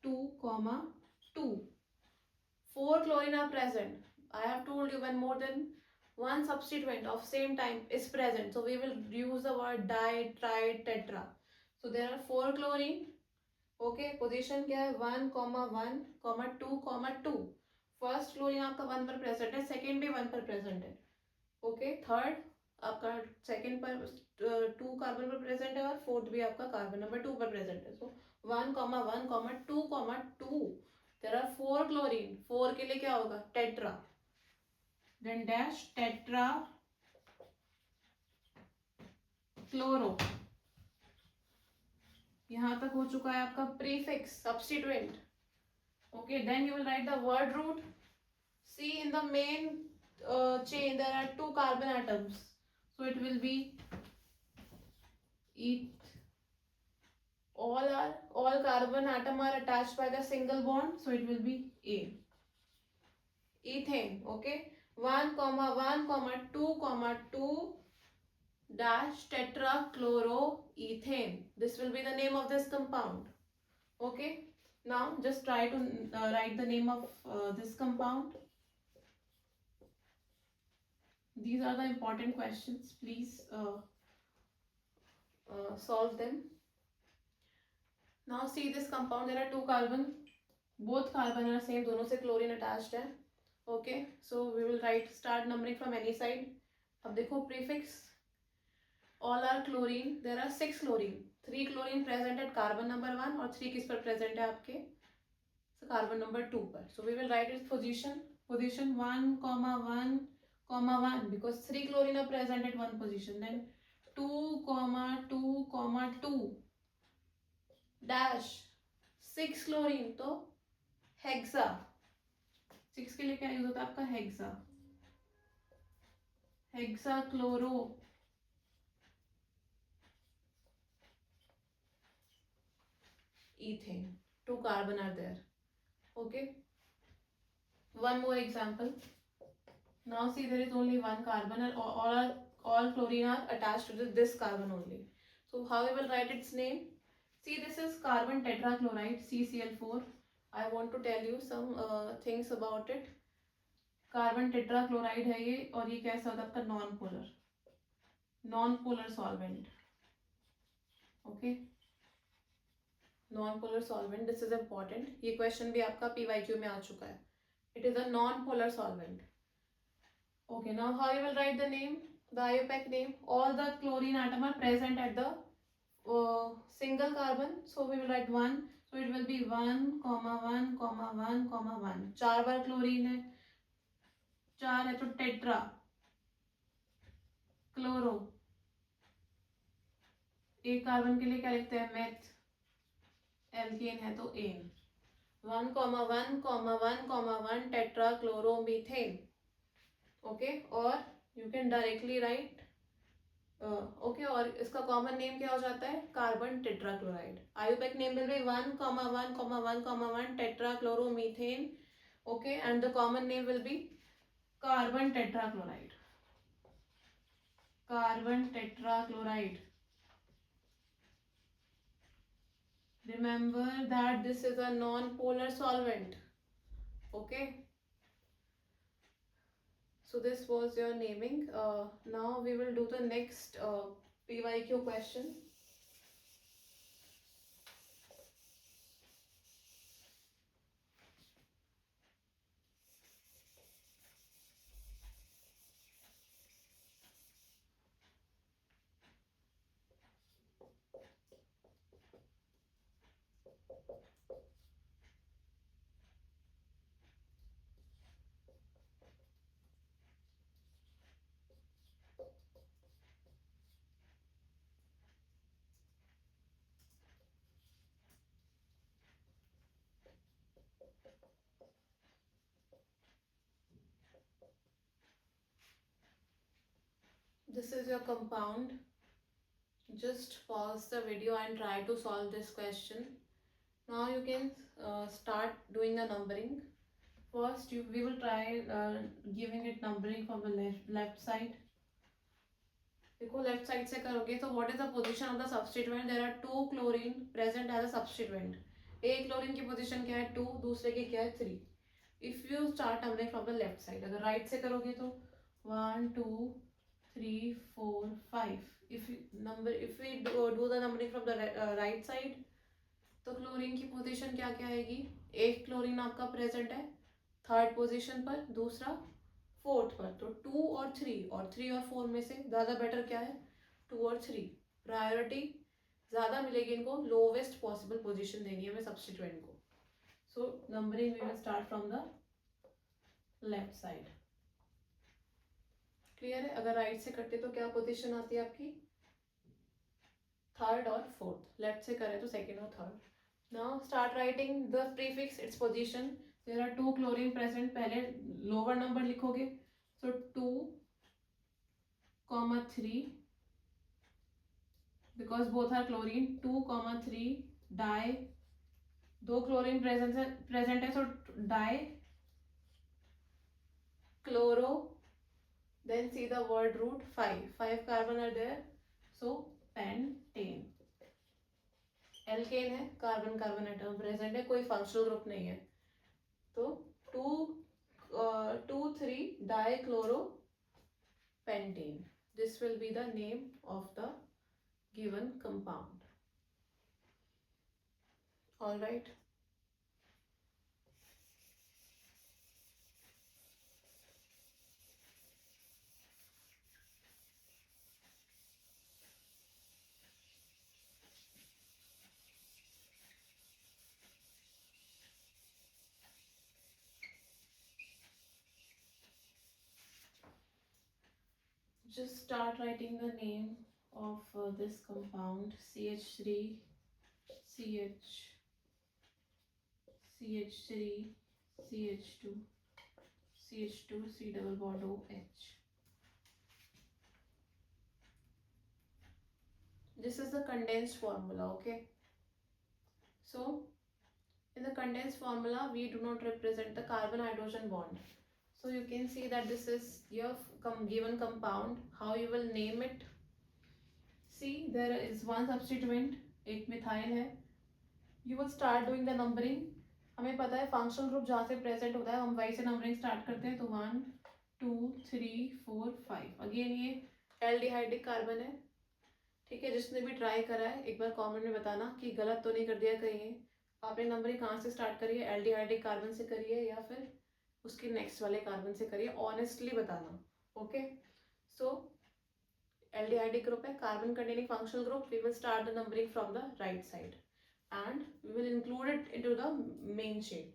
2, comma 2. 4 chlorine are present. I have told you when more than one substituent of same type is present, so we will use the word di, tri, tetra. So there are 4 chlorine. Okay, position क्या है? 1, 1, 2, 2. First chlorine आपका 1 पर present है, second भी 1 पर present है. Okay, third आपका second पर 2 कार्बन पर प्रेजेंट है और फोर्थ भी आपका कार्बन नंबर 2 पर प्रेजेंट है. सो 1, 1, 2, 2. There are 4 chlorine. 4 के लिए क्या होगा? Tetra. Then dash tetra chloro. यहां तक हो चुका है आपका prefix substituent. Okay, then you will write the word root. See in the main chain there are 2 carbon atoms, so it will be all carbon atom are attached by the single bond, so it will be A. Ethane. Okay, 1, 1, 2, 2. dash tetrachloroethane. This will be the name of this compound. Okay, now just try to write the name of this compound. These are the important questions. Please solve them. Now see this compound, there are two carbon, both carbon are same, दोनों से chlorine attached है. Okay, so we will write, start numbering from any side. अब देखो prefix, all are chlorine, there are 6 chlorine, 3 chlorine present at carbon number 1 और 3 किस पर present है आपके carbon number 2 पर. So we will write its position, position 1, 1, 1 because 3 chlorine are present at one position. Then 2, 2, 2 dash 6 chlorine, तो hexa, 6 के लिए क्या यूज होता है आपका hexa, hexa chloro ethane, 2 carbon are there. Okay, one more example. Now see, there is only one carbon and all chlorine are attached to this carbon only. So how we will write its name? See, this is carbon tetrachloride, CCl4. I want to tell you some things about it. Carbon tetrachloride है ये, और ये कैसा होता है आपका non polar solvent. Okay, non polar solvent, this is important. ये question भी आपका PYQ में आ चुका है. It is a non polar solvent. Okay, now how you will write the name, the IUPAC name? All the chlorine atom are present at the single carbon, so we will write 1. So it will be 1, 1, 1, 1. 4 bar chlorine है, 4 है तो tetra chloro. एक carbon के लिए क्या लिखते हैं, meth. Alkane है तो एन. 1, 1, 1, tetra chloromethane. ओके, और you can directly write. Okay, और इसका कॉमन नेम क्या हो जाता है, carbon tetrachloride. IUPAC name will be 1, 1, tetrachloromethane. Okay, and the common name will be carbon tetrachloride. Carbon tetrachloride. Remember that this is a non-polar solvent. Okay. So this was your naming. Now we will do the next PYQ question. This is your compound. Just pause the video and try to solve this question. Now you can start doing the numbering. First, we will try giving it numbering from the left side. देखो left side से करोगे तो what is the position of the substituent. There are 2 chlorine present as a substituent. एक chlorine की position क्या है 2, दूसरे की क्या है 3. If you start numbering from the left side, अगर राइट से करोगे तो 1, 2, 3, 4, 5. if we do the numbering from the right side, तो क्लोरीन की पोजीशन क्या क्या आएगी. एक क्लोरीन आपका प्रेजेंट है थर्ड पोजीशन पर, दूसरा फोर्थ पर. तो 2 और 3 और 3 और 4 में से ज़्यादा बेटर क्या है 2 और 3. प्रायोरिटी ज़्यादा मिलेगी इनको, लोवेस्ट पॉसिबल पोजीशन देनी है हमें सब्स्टिट्यूएंट को. So numbering we will start from the left side. Clear है. अगर राइट से करते तो क्या पोजीशन आती है आपकी थर्ड और फोर्थ. लेफ्ट से करें तो सेकेंड और third. Now start writing the prefix, its position. There are 2 chlorine present. पहले लोअर नंबर लिखोगे. So 2, 3 because both are chlorine. 2, 3 di. 2 chlorine present है, so di chloro Then see the word root, 5 carbon are there, so pentane. Alkane है, carbon carbon atom present है, कोई functional group नहीं है, तो 2,3 dichloropentane. This will be the name of the given compound. All right. Just start writing the name of this compound, CH3, CH, CH3, CH2, CH2, C double bond OH. This is the condensed formula, okay? So, in the condensed formula, we do not represent the carbon-hydrogen bond. So, you can see that this is your given compound. How you will name it? See, there is one substituent, एक methyl है. You will start doing the numbering. हमें पता है functional group जहाँ से present होता है हम वहीं से नंबरिंग स्टार्ट करते हैं. तो 1 2 3 4 5. अगेन ये एल्डिहाइडिक कार्बन है. ठीक है, जिसने भी ट्राई करा है एक बार कमेंट में बताना कि गलत तो नहीं कर दिया कहीं. आपने नंबरिंग कहाँ से स्टार्ट करी है? एल्डिहाइडिक कार्बन से करी है या फिर उसके नेक्स्ट वाले कार्बन से करी है? ऑनेस्टली बताना. ओके, सो aldehydic group है, carbon containing functional group. We will start the numbering from the right side and we will include it into the main chain.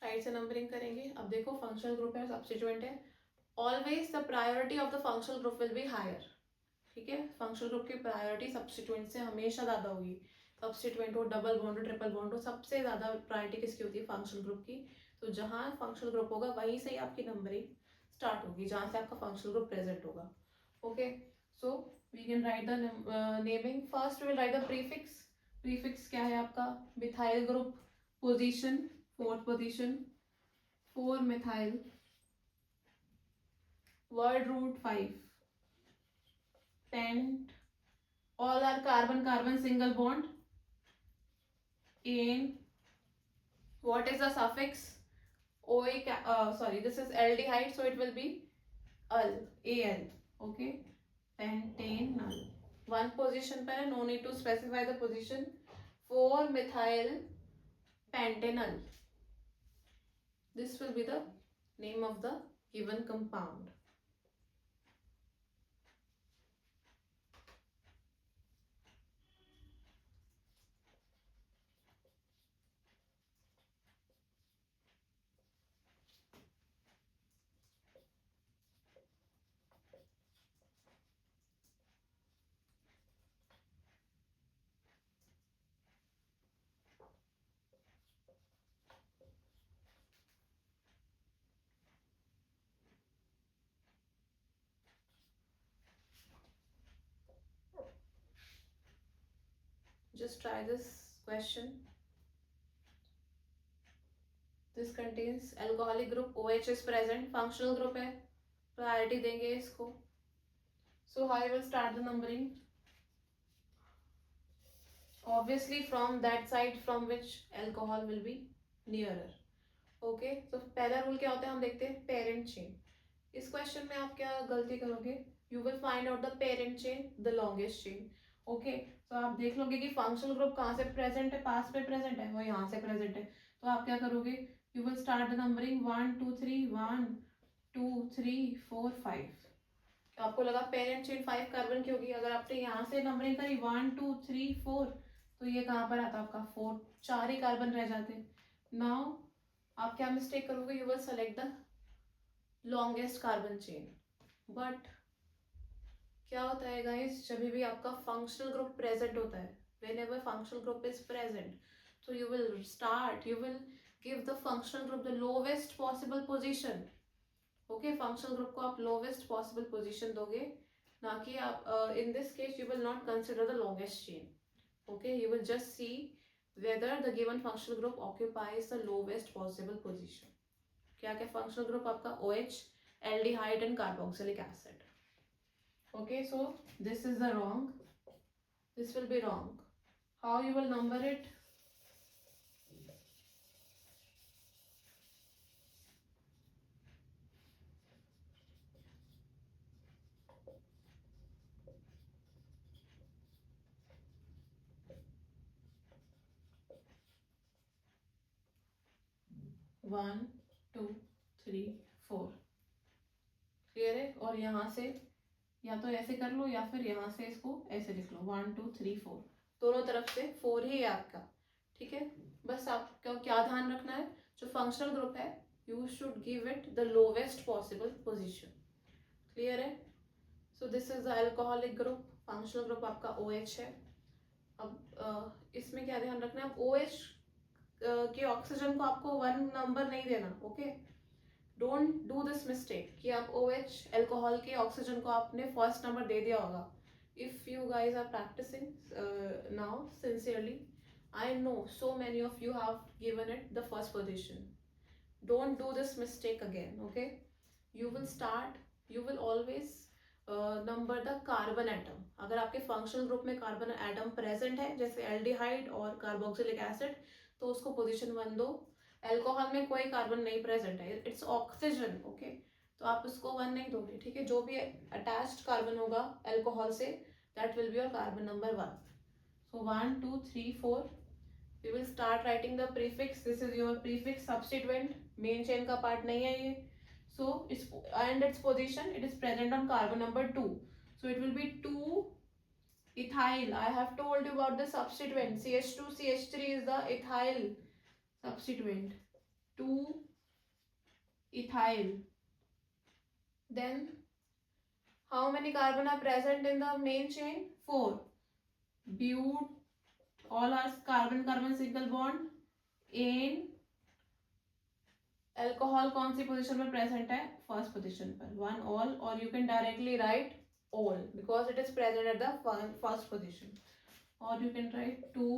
Right से नंबरिंग करेंगे. अब देखो फंक्शनल ग्रुप है, सब्स्टिट्यूएंट है. Always the priority of the functional group will be higher. ठीक है, functional group की priority substituent से हमेशा ज़्यादा होगी. सब्स्टिट्यूएंट हो, डबल बॉन्ड हो, ट्रिपल बॉन्ड हो, सबसे ज़्यादा प्रायोरिटी किसकी होती है? फंक्शनल ग्रुप की. तो जहाँ फंक्शनल ग्रुप होगा वहीं से ही आपकी नंबरिंग स्टार्ट होगी, जहाँ से आपका फंक्शनल ग्रुप प्रेजेंट होगा. Okay, so we can write the naming. First we will write the prefix. Prefix क्या है आपका? Methyl group position, 4th position, 4 methyl, word root 5, pent, all are carbon carbon single bond, ane. What is the suffix? OA, sorry, this is aldehyde, so it will be al, al. Okay, pentanal. One position पर है, no need to specify the position. 4 methyl pentanal. This will be the name of the given compound. Just try this question. This contains alcoholic group, OH is present, functional group है, priority देंगे इसको. So how you will start the numbering? Obviously from that side from which alcohol will be nearer. Okay, so पहला rule क्या होता है हम देखते हैं, parent chain. इस क्वेश्चन में आप क्या गलती करोगे? You will find out the parent chain, the longest chain. Okay, तो आप देख लोगे कि फंक्शनल ग्रुप कहाँ से प्रेजेंट है, पास पे प्रेजेंट है, वो यहाँ से प्रेजेंट है. तो आप क्या करोगे? You will start the numbering 1 2 3 1 2 3 4 5. आपको लगा पेरेंट चेन 5 कार्बन की होगी. अगर आपने यहाँ से नंबरिंग करी 1 2 3 4, तो ये कहाँ पर आता आपका 4, 4 ही कार्बन रह जाते. नाउ आप क्या मिस्टेक करोगे? You will select the longest carbon chain. But क्या होता है गाइस, जब भी आपका फंक्शनल ग्रुप प्रेजेंट होता है, whenever functional group is present, so you will give the functional group the lowest possible position. Okay, functional group को आप lowest possible position दोगे, ना कि आप in this case you will not consider the longest chain. Okay, you will just see whether the given functional group occupies the lowest possible position. क्या क्या functional group आपका OH, aldehyde and carboxylic acid. Okay, so this is the wrong. This will be wrong. How you will number it? One two three four clear है. और यहाँ से या तो ऐसे कर लो या फिर यहाँ से इसको ऐसे लिख लो 1 2 3 4 दोनों तरफ से 4 ही है आपका. ठीक है. बस आपका क्या ध्यान रखना है, जो फंक्शनल ग्रुप है you should give it the lowest possible position. Clear है. So this is the alcoholic group. Functional group आपका OH है. अब इसमें क्या ध्यान रखना है, OH के ऑक्सीजन को आपको 1 नंबर नहीं देना. Okay, don't do this mistake कि आप OH अल्कोहल के ऑक्सीजन को आपने फर्स्ट नंबर दे दिया होगा. If you guys are practicing now sincerely, I know so many of you have given it the first position. Don't do this mistake again. Okay, you will always number the carbon atom. अगर आपके functional group में carbon atom present है जैसे aldehyde और carboxylic acid, तो उसको position 1 दो. Alcohol में कोई कार्बन नहीं प्रेजेंट है, इट्स ऑक्सीजन. ओके, तो आप उसको 1 नहीं दोगे. ठीक है, जो भी अटैच्ड कार्बन होगा अल्कोहल से that will be your carbon number 1. So 1 2 3 4 we will start writing the prefix. This is your prefix substituent. Main chain का पार्ट नहीं है ये. So its and its position it is present on carbon number 2. So it will be 2 ethyl. I have told you about the substituent. CH2 CH3 is the ethyl substituent. 2 ethyl. Then how many carbon are present in the main chain? 4. But all are carbon carbon single bond. in alcohol कौन सी position में present है? First position पर. 1 all, और you can directly right all because it is present at the first position. Or you can write 2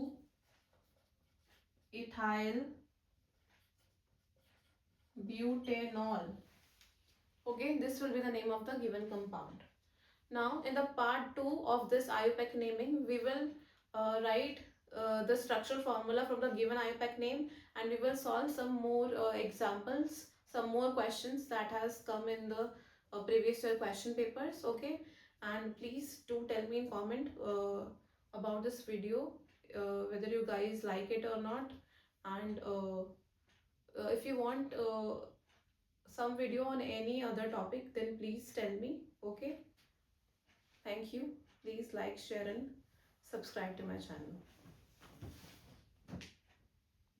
ethyl butanol. Okay, this will be the name of the given compound. Now in the part 2 of this IUPAC naming, we will write the structural formula from the given IUPAC name, and we will solve some more examples, some more questions that has come in the previous year question papers. Okay, and please do tell me in comment about this video, whether you guys like it or not, and if you want some video on any other topic, then please tell me. Okay, thank you. Please like, share and subscribe to my channel.